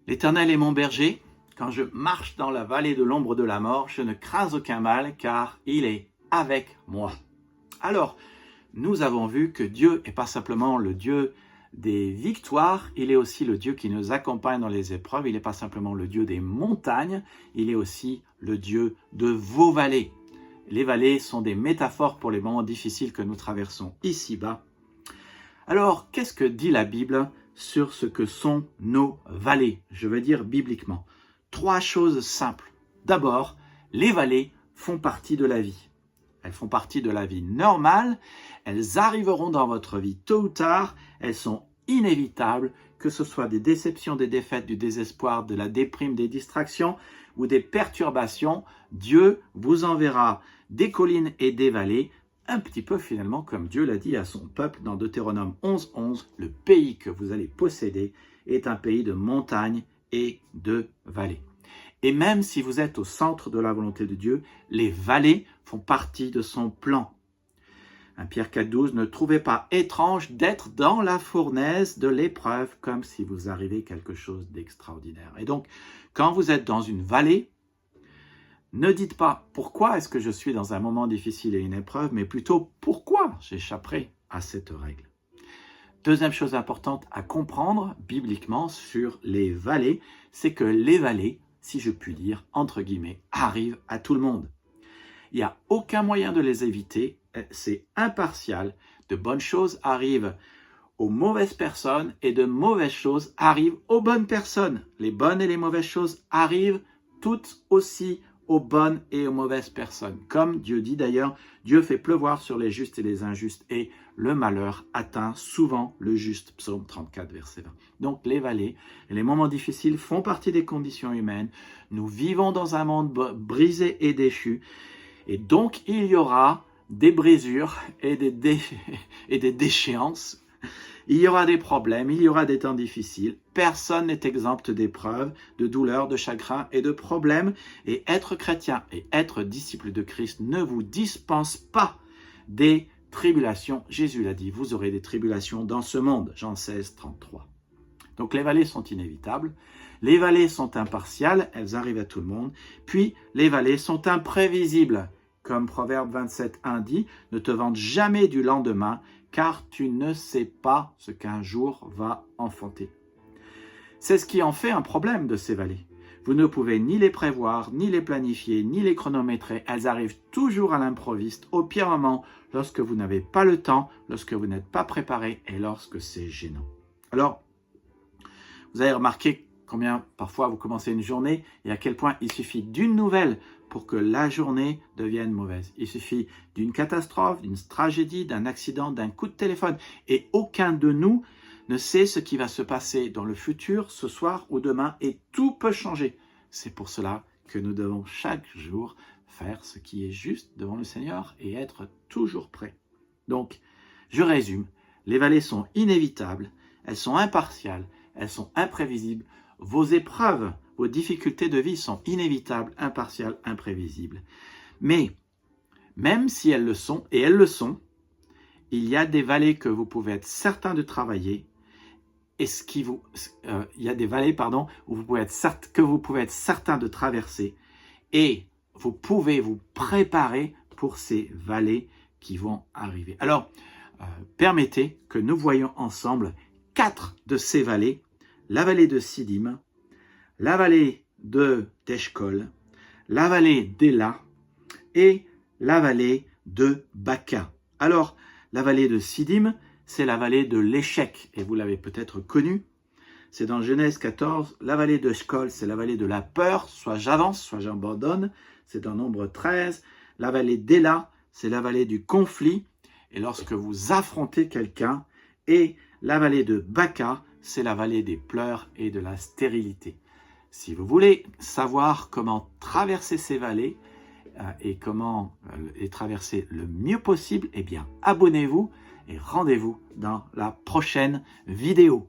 L'Éternel est mon berger. Quand je marche dans la vallée de l'ombre de la mort, je ne crains aucun mal, car il est avec moi. Alors, nous avons vu que Dieu n'est pas simplement le Dieu des victoires, il est aussi le Dieu qui nous accompagne dans les épreuves, il n'est pas simplement le Dieu des montagnes, il est aussi le Dieu de vos vallées. Les vallées sont des métaphores pour les moments difficiles que nous traversons ici-bas. Alors, qu'est-ce que dit la Bible sur ce que sont nos vallées? Je veux dire bibliquement. 3 choses simples. D'abord, les vallées font partie de la vie. Elles font partie de la vie normale, elles arriveront dans votre vie tôt ou tard, elles sont inévitables, que ce soit des déceptions, des défaites, du désespoir, de la déprime, des distractions ou des perturbations. Dieu vous enverra des collines et des vallées, un petit peu finalement comme Dieu l'a dit à son peuple dans Deutéronome 11.11, le pays que vous allez posséder est un pays de montagnes et de vallées. Et même si vous êtes au centre de la volonté de Dieu, les vallées font partie de son plan. 1 Pierre 4.12, ne trouvez pas étrange d'être dans la fournaise de l'épreuve comme si vous arrivait quelque chose d'extraordinaire. Et donc, quand vous êtes dans une vallée, ne dites pas pourquoi est-ce que je suis dans un moment difficile et une épreuve, mais plutôt pourquoi j'échapperai à cette règle. Deuxième chose importante à comprendre bibliquement sur les vallées, c'est que les vallées, si je puis dire, entre guillemets, arrivent à tout le monde. Il n'y a aucun moyen de les éviter, c'est impartial. De bonnes choses arrivent aux mauvaises personnes et de mauvaises choses arrivent aux bonnes personnes. Les bonnes et les mauvaises choses arrivent toutes aussi aux bonnes et aux mauvaises personnes. Comme Dieu dit d'ailleurs, Dieu fait pleuvoir sur les justes et les injustes et le malheur atteint souvent le juste. Psaume 34, verset 20. Donc les vallées et les moments difficiles font partie des conditions humaines. Nous vivons dans un monde brisé et déchu. Et donc il y aura des brisures et des déchéances. Il y aura des problèmes, il y aura des temps difficiles. Personne n'est exempt d'épreuves, de douleurs, de chagrins et de problèmes. Et être chrétien et être disciple de Christ ne vous dispense pas des tribulations. Jésus l'a dit, vous aurez des tribulations dans ce monde. Jean 16, 33. Donc les vallées sont inévitables. Les vallées sont impartiales, elles arrivent à tout le monde. Puis les vallées sont imprévisibles. Comme Proverbe 27.1 dit, ne te vante jamais du lendemain, car tu ne sais pas ce qu'un jour va enfanter. C'est ce qui en fait un problème de ces vallées. Vous ne pouvez ni les prévoir, ni les planifier, ni les chronométrer. Elles arrivent toujours à l'improviste, au pire moment, lorsque vous n'avez pas le temps, lorsque vous n'êtes pas préparé et lorsque c'est gênant. Alors, vous avez remarqué combien parfois vous commencez une journée et à quel point il suffit d'une nouvelle pour que la journée devienne mauvaise. Il suffit d'une catastrophe, d'une tragédie, d'un accident, d'un coup de téléphone. Et aucun de nous ne sait ce qui va se passer dans le futur, ce soir ou demain, et tout peut changer. C'est pour cela que nous devons chaque jour faire ce qui est juste devant le Seigneur et être toujours prêts. Donc, je résume, les vallées sont inévitables, elles sont impartiales, elles sont imprévisibles. Vos épreuves, vos difficultés de vie sont inévitables, impartiales, imprévisibles. Mais, même si elles le sont, et elles le sont, il y a des vallées que vous pouvez être certain de travailler, et il y a des vallées, où que vous pouvez être certain de traverser, et vous pouvez vous préparer pour ces vallées qui vont arriver. Alors, permettez que nous voyions ensemble 4 de ces vallées, la vallée de Siddim, la vallée d'Eshcol, la vallée d'Éla et la vallée de Baka. Alors, la vallée de Siddim, c'est la vallée de l'échec, et vous l'avez peut-être connue. C'est dans Genèse 14. La vallée d'Eshcol, c'est la vallée de la peur, soit j'avance, soit j'abandonne. C'est dans Nombre 13. La vallée d'Éla, c'est la vallée du conflit, et lorsque vous affrontez quelqu'un. Et la vallée de Baka, c'est la vallée des pleurs et de la stérilité. Si vous voulez savoir comment traverser ces vallées et comment les traverser le mieux possible, eh bien, abonnez-vous et rendez-vous dans la prochaine vidéo.